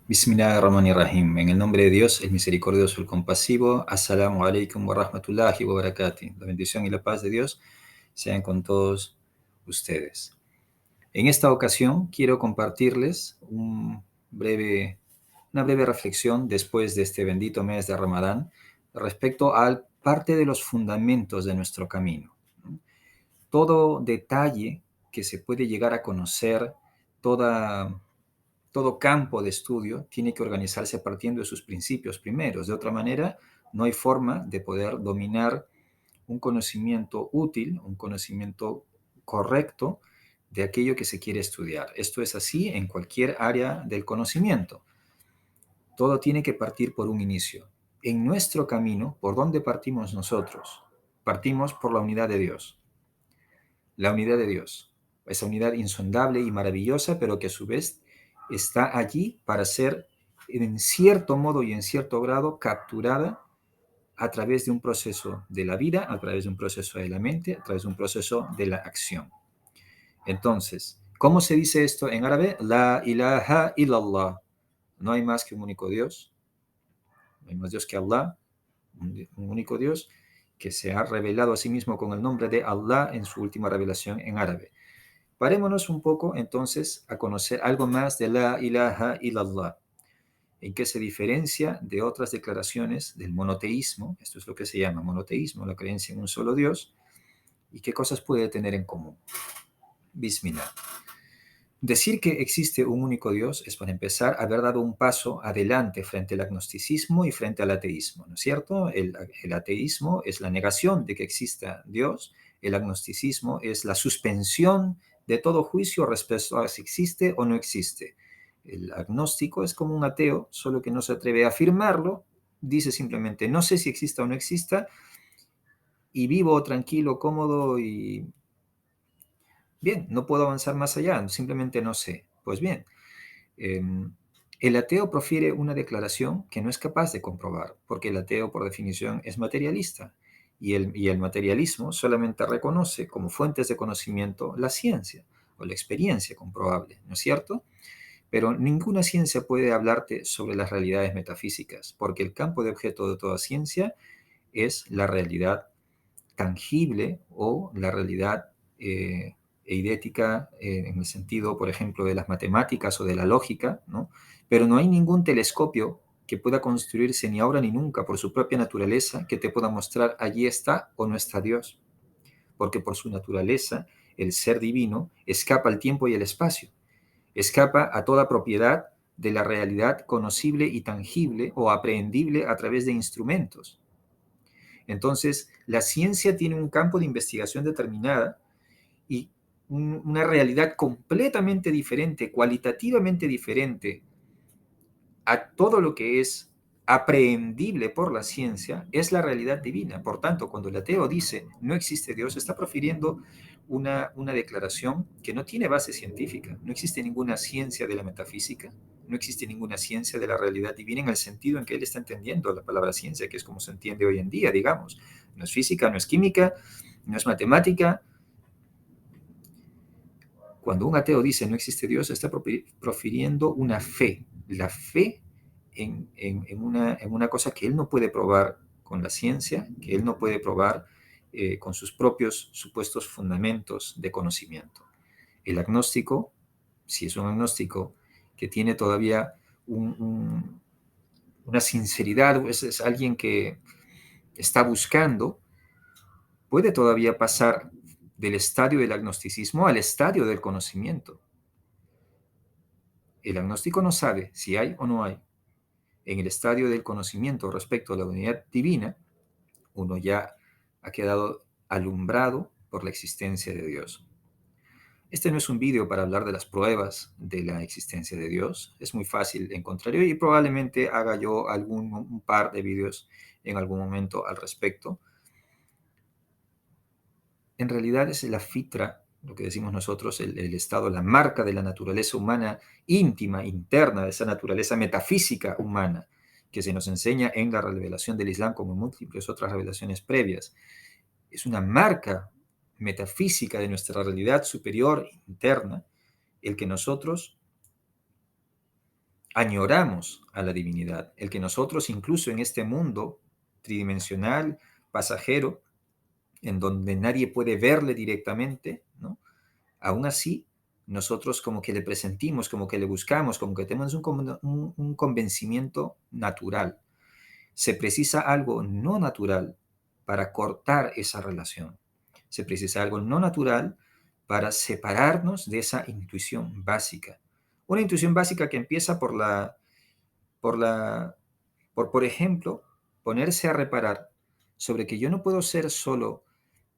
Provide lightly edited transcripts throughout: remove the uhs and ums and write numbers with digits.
Bismillahirrahmanirrahim. En el nombre de Dios, el misericordioso, el compasivo. Assalamu alaikum wa rahmatullahi wa barakatuh. La bendición y la paz de Dios sean con todos ustedes. En esta ocasión quiero compartirles una breve reflexión después de este bendito mes de Ramadán respecto a parte de los fundamentos de nuestro camino. Todo detalle que se puede llegar a conocer, todo campo de estudio tiene que organizarse partiendo de sus principios primeros. De otra manera, no hay forma de poder dominar un conocimiento útil, un conocimiento correcto de aquello que se quiere estudiar. Esto es así en cualquier área del conocimiento. Todo tiene que partir por un inicio. En nuestro camino, ¿por dónde partimos nosotros? Partimos por la unidad de Dios. La unidad de Dios. Esa unidad insondable y maravillosa, pero que a su vez está allí para ser, en cierto modo y en cierto grado, capturada a través de un proceso de la vida, a través de un proceso de la mente, a través de un proceso de la acción. Entonces, ¿cómo se dice esto en árabe? La ilaha illallah. No hay más que un único Dios. No hay más Dios que Allah, un único Dios que se ha revelado a sí mismo con el nombre de Allah en su última revelación en árabe. Parémonos un poco entonces a conocer algo más de la ilaha illallah. ¿En qué se diferencia de otras declaraciones del monoteísmo? Esto es lo que se llama monoteísmo, la creencia en un solo Dios. ¿Y qué cosas puede tener en común? Bismillah. Decir que existe un único Dios es, para empezar, haber dado un paso adelante frente al agnosticismo y frente al ateísmo, ¿no es cierto? El ateísmo es la negación de que exista Dios, el agnosticismo es la suspensión de todo juicio respecto a si existe o no existe. El agnóstico es como un ateo, solo que no se atreve a afirmarlo, dice simplemente no sé si exista o no exista y vivo tranquilo, cómodo y bien, no puedo avanzar más allá, simplemente no sé. Pues bien, eh, el ateo profiere una declaración que no es capaz de comprobar, porque el ateo por definición es materialista y el materialismo solamente reconoce como fuentes de conocimiento la ciencia o la experiencia comprobable, ¿no es cierto? Pero ninguna ciencia puede hablarte sobre las realidades metafísicas, porque el campo de objeto de toda ciencia es la realidad tangible o la realidad eidética en el sentido, por ejemplo, de las matemáticas o de la lógica, ¿no? Pero no hay ningún telescopio que pueda construirse ni ahora ni nunca por su propia naturaleza que te pueda mostrar allí está o no está Dios, porque por su naturaleza el ser divino escapa al tiempo y el espacio, escapa a toda propiedad de la realidad conocible y tangible o aprehendible a través de instrumentos. Entonces, la ciencia tiene un campo de investigación determinada y una realidad completamente diferente, cualitativamente diferente a todo lo que es aprehendible por la ciencia, es la realidad divina. Por tanto, cuando el ateo dice no existe Dios, está profiriendo una declaración que no tiene base científica. No existe ninguna ciencia de la metafísica, no existe ninguna ciencia de la realidad divina en el sentido en que él está entendiendo la palabra ciencia, que es como se entiende hoy en día, digamos. No es física, no es química, no es matemática. Cuando un ateo dice no existe Dios, está profiriendo una fe, la fe en una cosa que él no puede probar con la ciencia, que él no puede probar con sus propios supuestos fundamentos de conocimiento. El agnóstico, si es un agnóstico que tiene todavía una sinceridad, es alguien que está buscando, puede todavía pasar del estadio del agnosticismo al estadio del conocimiento. El agnóstico no sabe si hay o no hay. En el estadio del conocimiento respecto a la unidad divina, uno ya ha quedado alumbrado por la existencia de Dios. Este no es un vídeo para hablar de las pruebas de la existencia de Dios. Es muy fácil encontrarlo y probablemente haga yo un par de vídeos en algún momento al respecto. En realidad es la fitra, lo que decimos nosotros, el estado, la marca de la naturaleza humana íntima, interna, de esa naturaleza metafísica humana, que se nos enseña en la revelación del Islam como en múltiples otras revelaciones previas. Es una marca metafísica de nuestra realidad superior interna, el que nosotros añoramos a la divinidad, el que nosotros incluso en este mundo tridimensional, pasajero, en donde nadie puede verle directamente, ¿no? Aún así, nosotros como que le presentimos, como que le buscamos, como que tenemos un convencimiento natural. Se precisa algo no natural para cortar esa relación. Se precisa algo no natural para separarnos de esa intuición básica. Una intuición básica que empieza por la, por ejemplo, ponerse a reparar sobre que yo no puedo ser solo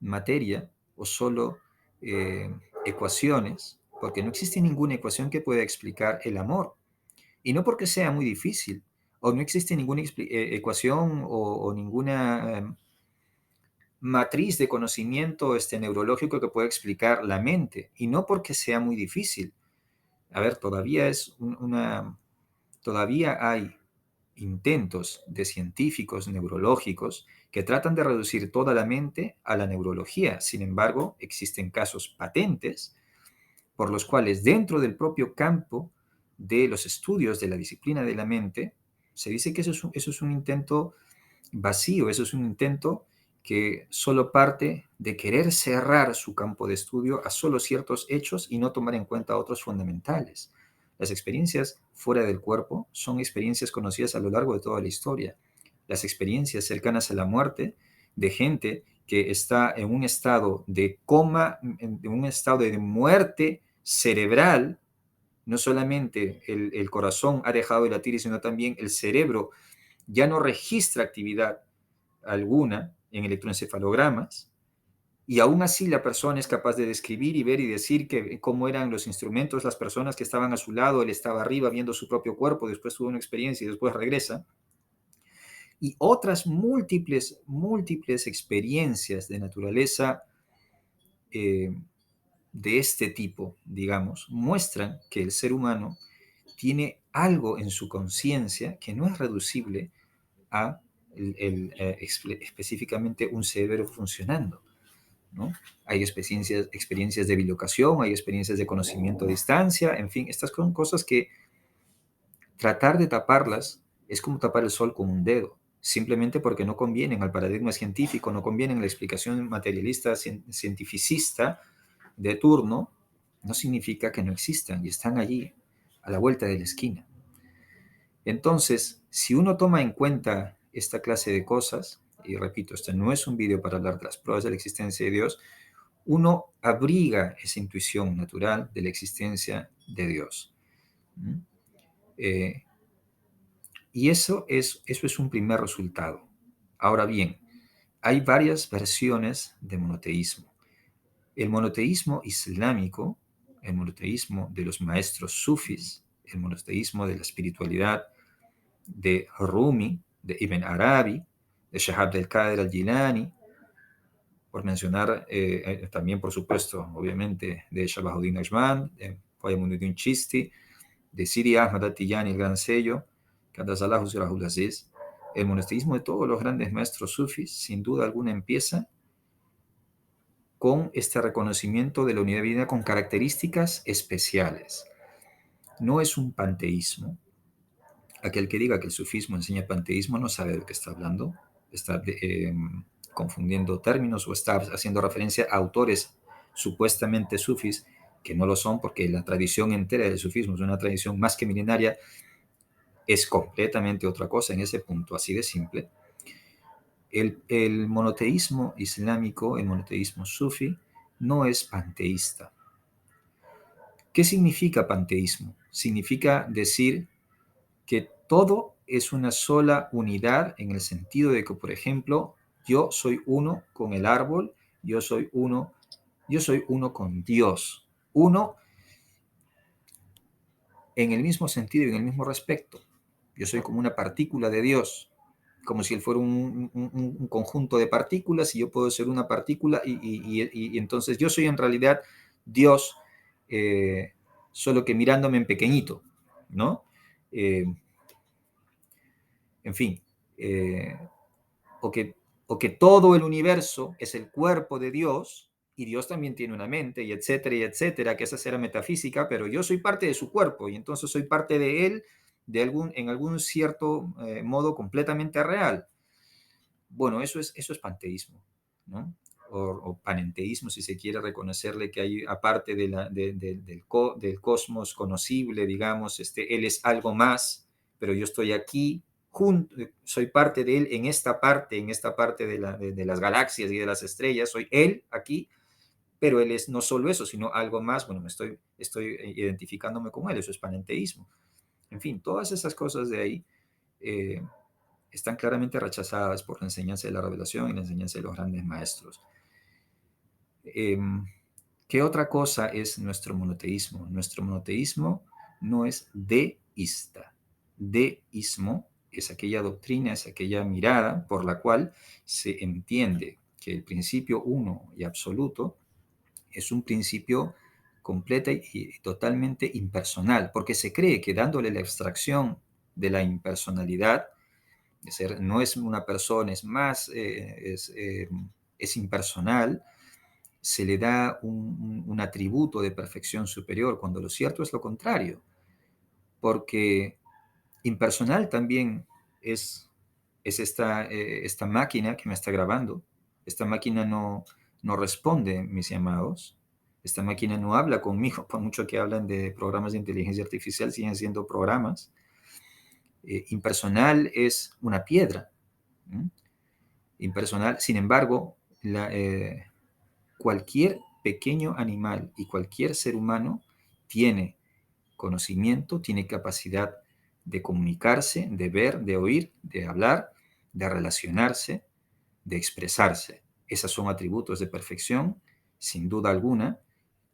materia o solo eh, ecuaciones, porque no existe ninguna ecuación que pueda explicar el amor. Y no porque sea muy difícil, o no existe ninguna ecuación o ninguna matriz de conocimiento neurológico que pueda explicar la mente, y no porque sea muy difícil. A ver, todavía hay intentos de científicos neurológicos que tratan de reducir toda la mente a la neurología. Sin embargo, existen casos patentes por los cuales dentro del propio campo de los estudios de la disciplina de la mente, se dice que eso es un intento vacío, eso es un intento que solo parte de querer cerrar su campo de estudio a solo ciertos hechos y no tomar en cuenta otros fundamentales. Las experiencias fuera del cuerpo son experiencias conocidas a lo largo de toda la historia. Las experiencias cercanas a la muerte de gente que está en un estado de coma, en un estado de muerte cerebral, no solamente el corazón ha dejado de latir, sino también el cerebro ya no registra actividad alguna en electroencefalogramas, y aún así la persona es capaz de describir y ver y decir cómo eran los instrumentos, las personas que estaban a su lado, él estaba arriba viendo su propio cuerpo, después tuvo una experiencia y después regresa. Y otras múltiples experiencias de naturaleza eh, de este tipo, digamos, muestran que el ser humano tiene algo en su conciencia que no es reducible a específicamente un cerebro funcionando, ¿no? Hay experiencias de bilocación, hay experiencias de conocimiento a distancia, en fin, estas son cosas que tratar de taparlas es como tapar el sol con un dedo, simplemente porque no convienen al paradigma científico, no convienen a la explicación materialista, cientificista de turno, no significa que no existan y están allí, a la vuelta de la esquina. Entonces, si uno toma en cuenta esta clase de cosas, y repito, este no es un vídeo para hablar de las pruebas de la existencia de Dios, uno abriga esa intuición natural de la existencia de Dios. ¿Mm? Eh, y eso es un primer resultado. Ahora bien, hay varias versiones de monoteísmo. El monoteísmo islámico, el monoteísmo de los maestros sufis, el monoteísmo de la espiritualidad de Rumi, de Ibn Arabi, de Shahab del-Qadir al-Jilani, por mencionar también, por supuesto, obviamente, de Shabahuddin Ajman, de Muinuddin Chisti, de Siri Ahmad At-Tijani, el gran sello, Qaddasallahu Sirahul Aziz. El monoteísmo de todos los grandes maestros sufis, sin duda alguna, empieza con este reconocimiento de la unidad divina con características especiales. No es un panteísmo. Aquel que diga que el sufismo enseña panteísmo no sabe de lo que está hablando, está confundiendo términos o está haciendo referencia a autores supuestamente sufis que no lo son, porque la tradición entera del sufismo es una tradición más que milenaria, es completamente otra cosa en ese punto, así de simple. El monoteísmo islámico, el monoteísmo sufi, no es panteísta. ¿Qué significa panteísmo? Significa decir que todo es una sola unidad en el sentido de que, por ejemplo, yo soy uno con el árbol, yo soy uno con Dios, uno en el mismo sentido y en el mismo respecto. Yo soy como una partícula de Dios, como si él fuera un conjunto de partículas y yo puedo ser una partícula y entonces yo soy en realidad Dios, solo que mirándome en pequeñito, ¿no? Eh, en fin, eh, o, que, o que todo el universo es el cuerpo de Dios y Dios también tiene una mente y etcétera, que esa será metafísica, pero yo soy parte de su cuerpo y entonces soy parte de él en algún cierto modo completamente real. Bueno, eso es panteísmo, ¿no? O panenteísmo, si se quiere reconocerle que hay, aparte del cosmos conocible, digamos, él es algo más, pero yo estoy aquí, soy parte de él en esta parte de las galaxias y de las estrellas, soy él aquí, pero él es no solo eso, sino algo más. Bueno, estoy identificándome con él, eso es panenteísmo. En fin, todas esas cosas de ahí eh, están claramente rechazadas por la enseñanza de la revelación y la enseñanza de los grandes maestros. Eh, ¿Qué otra cosa es nuestro monoteísmo? Nuestro monoteísmo no es deísta. Deísmo es aquella doctrina, es aquella mirada por la cual se entiende que el principio uno y absoluto es un principio completa y totalmente impersonal, porque se cree que dándole la abstracción de la impersonalidad, no es una persona, es más, es impersonal, se le da un atributo de perfección superior, cuando lo cierto es lo contrario, porque impersonal también es esta máquina que me está grabando. Esta máquina no responde, mis llamados. Esta máquina no habla conmigo, por mucho que hablan de programas de inteligencia artificial, siguen siendo programas. Impersonal es una piedra. ¿Mm? Impersonal, sin embargo, cualquier pequeño animal y cualquier ser humano tiene conocimiento, tiene capacidad de comunicarse, de ver, de oír, de hablar, de relacionarse, de expresarse. Esos son atributos de perfección, sin duda alguna,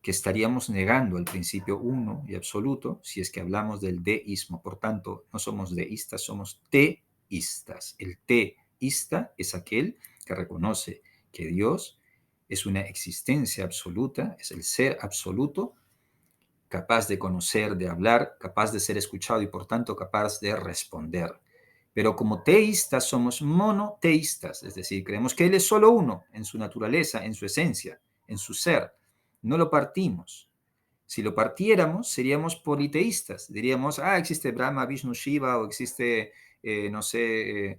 que estaríamos negando el principio uno y absoluto si es que hablamos del deísmo. Por tanto, no somos deístas, somos teístas. El teísta es aquel que reconoce que Dios es una existencia absoluta, es el ser absoluto, capaz de conocer, de hablar, capaz de ser escuchado y por tanto capaz de responder. Pero como teístas somos monoteístas, es decir, creemos que Él es solo uno en su naturaleza, en su esencia, en su ser. No lo partimos. Si lo partiéramos, seríamos politeístas. Diríamos, existe Brahma, Vishnu, Shiva, o existe, no sé,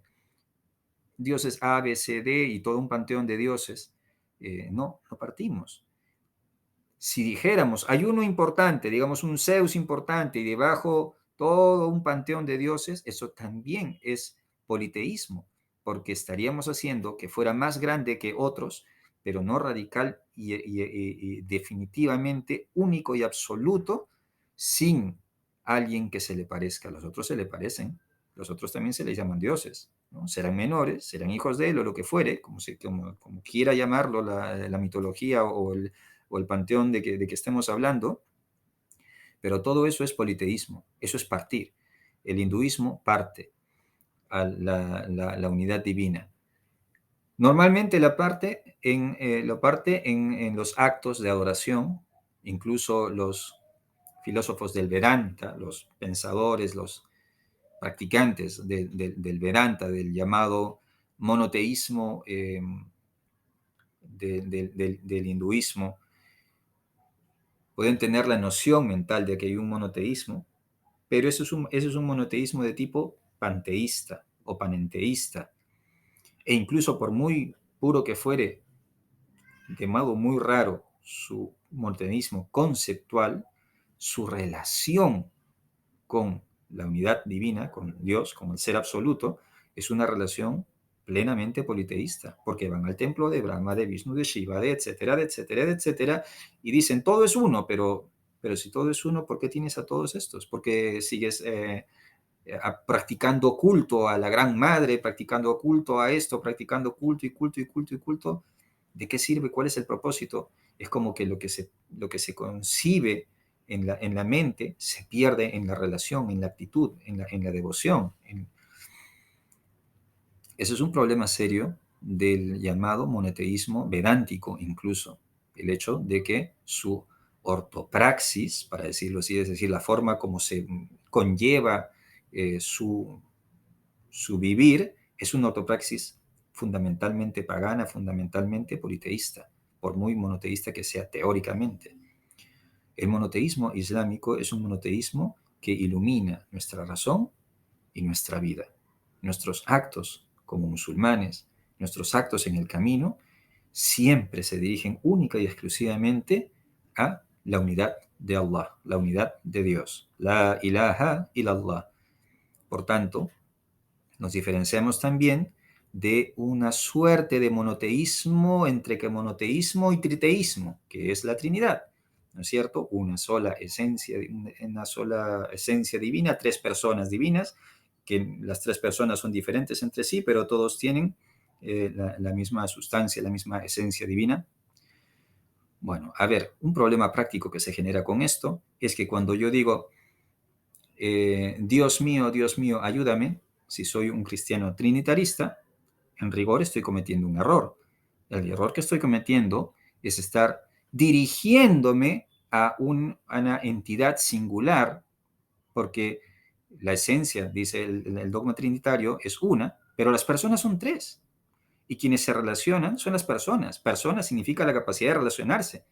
dioses A, B, C, D y todo un panteón de dioses. No partimos. Si dijéramos, hay uno importante, digamos un Zeus importante y debajo todo un panteón de dioses, eso también es politeísmo, porque estaríamos haciendo que fuera más grande que otros, pero no radical y definitivamente único y absoluto, sin alguien que se le parezca. Los otros se le parecen, los otros también se les llaman dioses, ¿no? Serán menores, serán hijos de él o lo que fuere, como quiera llamarlo la mitología o el panteón de que estemos hablando, pero todo eso es politeísmo, eso es partir. El hinduismo parte a la unidad divina. Normalmente lo parte en los actos de adoración, incluso los filósofos del Vedanta, los pensadores, los practicantes del Vedanta, del llamado monoteísmo del hinduismo, pueden tener la noción mental de que hay un monoteísmo, pero eso es un monoteísmo de tipo panteísta o panenteísta. E incluso por muy puro que fuere, de modo muy raro, su monoteísmo conceptual, su relación con la unidad divina, con Dios, con el ser absoluto, es una relación plenamente politeísta, porque van al templo de Brahma, de Vishnu, de Shiva, de etcétera, de etcétera, de etcétera, y dicen, todo es uno, pero si todo es uno, ¿por qué tienes a todos estos? ¿Por qué sigues practicando culto a la Gran Madre, practicando culto a esto, practicando culto y culto y culto y culto? ¿De qué sirve? ¿Cuál es el propósito? Es como que lo que se concibe en la mente se pierde en la relación, en la actitud, en la devoción. Eso es un problema serio del llamado monoteísmo vedántico incluso. El hecho de que su ortopraxis, para decirlo así, es decir, la forma como se conlleva su vivir, es una ortopraxis fundamentalmente pagana, fundamentalmente politeísta, por muy monoteísta que sea teóricamente. El monoteísmo islámico es un monoteísmo que ilumina nuestra razón y nuestra vida. Nuestros actos como musulmanes, nuestros actos en el camino, siempre se dirigen única y exclusivamente a la unidad de Allah, la unidad de Dios. La ilaha illallah. Por tanto, nos diferenciamos también de una suerte de monoteísmo entre que monoteísmo y triteísmo, que es la Trinidad, ¿no es cierto? Una sola esencia divina, tres personas divinas, que las tres personas son diferentes entre sí, pero todos tienen la misma sustancia, la misma esencia divina. Bueno, a ver, un problema práctico que se genera con esto es que cuando yo digo, Dios mío, ayúdame, si soy un cristiano trinitarista, en rigor estoy cometiendo un error. El error que estoy cometiendo es estar dirigiéndome a una entidad singular, porque la esencia, dice el dogma trinitario, es una, pero las personas son tres. Y quienes se relacionan son las personas. Persona significa la capacidad de relacionarse,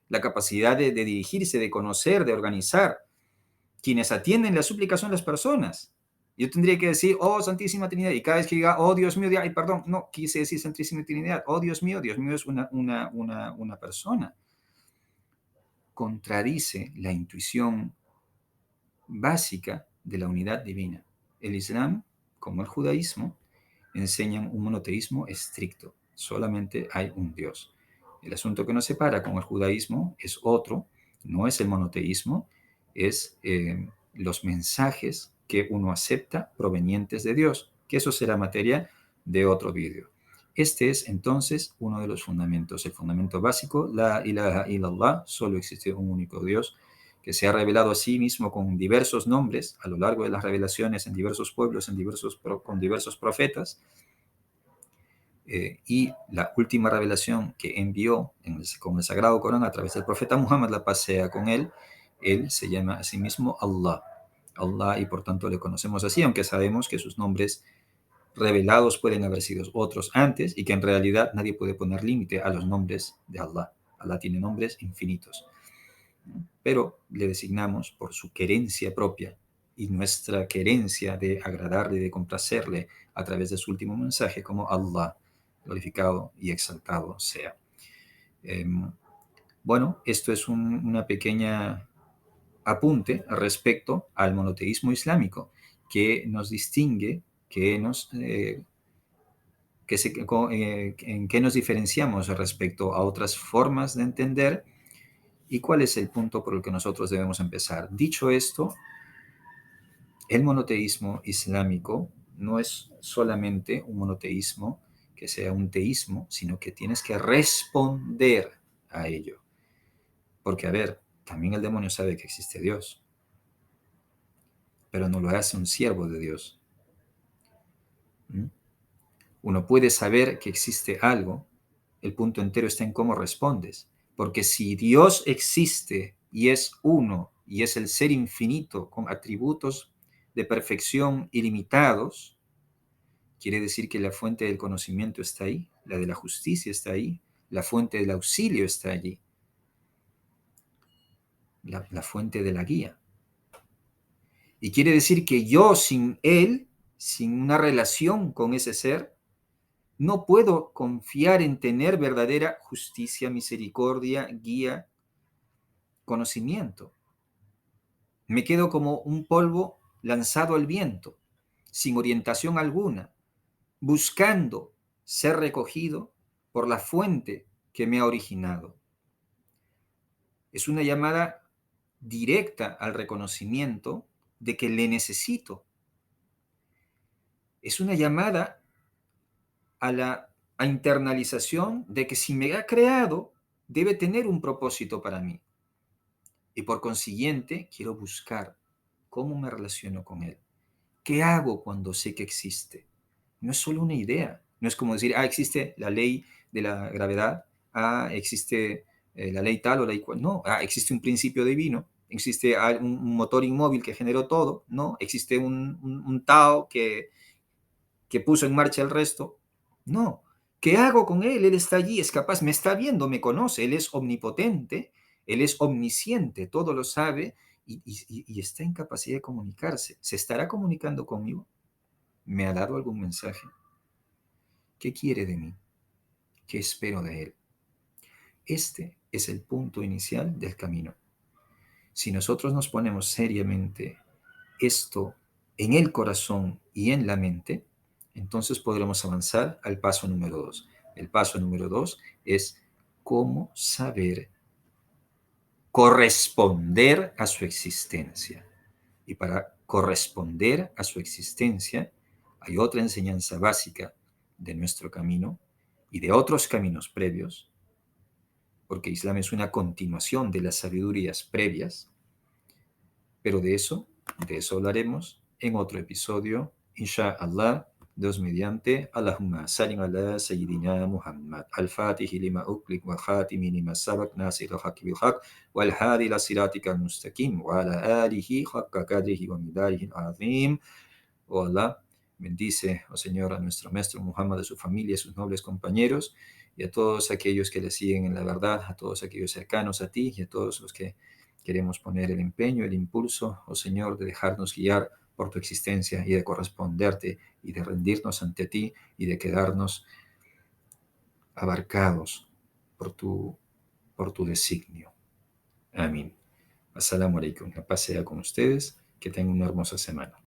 la capacidad de dirigirse, de conocer, de organizar. Quienes atienden la súplica son las personas. Yo tendría que decir, oh Santísima Trinidad, y cada vez que diga, oh Dios mío, ay, perdón, no, quise decir Santísima Trinidad, oh Dios mío es una persona. Contradice la intuición básica de la unidad divina. El Islam, como el judaísmo, enseñan un monoteísmo estricto. Solamente hay un Dios. El asunto que nos separa con el judaísmo es otro, no es el monoteísmo, es los mensajes que uno acepta provenientes de Dios, que eso será materia de otro vídeo. Este es entonces uno de los fundamentos, el fundamento básico, la ilaha illallah, solo existe un único Dios, que se ha revelado a sí mismo con diversos nombres a lo largo de las revelaciones en diversos pueblos, con diversos profetas, y la última revelación que envió con el Sagrado Corán a través del profeta Muhammad, la pasea con él se llama a sí mismo Allah. Allah, y por tanto le conocemos así, aunque sabemos que sus nombres revelados pueden haber sido otros antes y que en realidad nadie puede poner límite a los nombres de Allah. Allah tiene nombres infinitos, pero le designamos por su querencia propia y nuestra querencia de agradarle, de complacerle a través de su último mensaje como Allah, glorificado y exaltado sea. Bueno, esto es una pequeña apunte respecto al monoteísmo islámico que nos distingue, en qué nos diferenciamos respecto a otras formas de entender y cuál es el punto por el que nosotros debemos empezar. Dicho esto, el monoteísmo islámico no es solamente un monoteísmo que sea un teísmo, sino que tienes que responder a ello. Porque, a ver, también el demonio sabe que existe Dios, pero no lo hace un siervo de Dios. Uno puede saber que existe algo, el punto entero está en cómo respondes. Porque si Dios existe y es uno, y es el ser infinito con atributos de perfección ilimitados, quiere decir que la fuente del conocimiento está ahí, la de la justicia está ahí, la fuente del auxilio está allí, la fuente de la guía. Y quiere decir que yo sin Él, sin una relación con ese ser, no puedo confiar en tener verdadera justicia, misericordia, guía, conocimiento. Me quedo como un polvo lanzado al viento, sin orientación alguna, buscando ser recogido por la fuente que me ha originado. Es una llamada directa al reconocimiento de que le necesito. Es una llamada a la internalización de que si me ha creado, debe tener un propósito para mí. Y por consiguiente, quiero buscar cómo me relaciono con él. ¿Qué hago cuando sé que existe? No es solo una idea. No es como decir, existe la ley de la gravedad, existe la ley tal o la ley cual. No, existe un principio divino, existe un motor inmóvil que generó todo, no, existe un Tao que puso en marcha el resto. No. ¿Qué hago con él? Él está allí, es capaz, me está viendo, me conoce, él es omnipotente, él es omnisciente, todo lo sabe y está en capacidad de comunicarse. ¿Se estará comunicando conmigo? ¿Me ha dado algún mensaje? ¿Qué quiere de mí? ¿Qué espero de él? Este es el punto inicial del camino. Si nosotros nos ponemos seriamente esto en el corazón y en la mente, entonces podremos avanzar al paso número 2. El paso número 2 es cómo saber corresponder a su existencia. Y para corresponder a su existencia, hay otra enseñanza básica de nuestro camino y de otros caminos previos, porque Islam es una continuación de las sabidurías previas, pero de eso hablaremos en otro episodio, inshallah, Dios mediante. Allahumma sallim ala Sayyidina Muhammad, al-Fatihi lima uqlik wa khatimi lima sabak nasir al-haq bil haq wal hadi ila siratika al-mustaqim wa ala alihi haqqa qadrihi wa midarihi al-azim. Oh Allah, bendice, oh Señor, a nuestro maestro Muhammad, a su familia, a sus nobles compañeros y a todos aquellos que le siguen en la verdad, a todos aquellos cercanos a ti y a todos los que queremos poner el empeño, el impulso, oh Señor, de dejarnos guiar por tu existencia y de corresponderte y de rendirnos ante ti y de quedarnos abarcados por tu designio. Amén. Assalamu alaikum. La paz sea con ustedes. Que tengan una hermosa semana.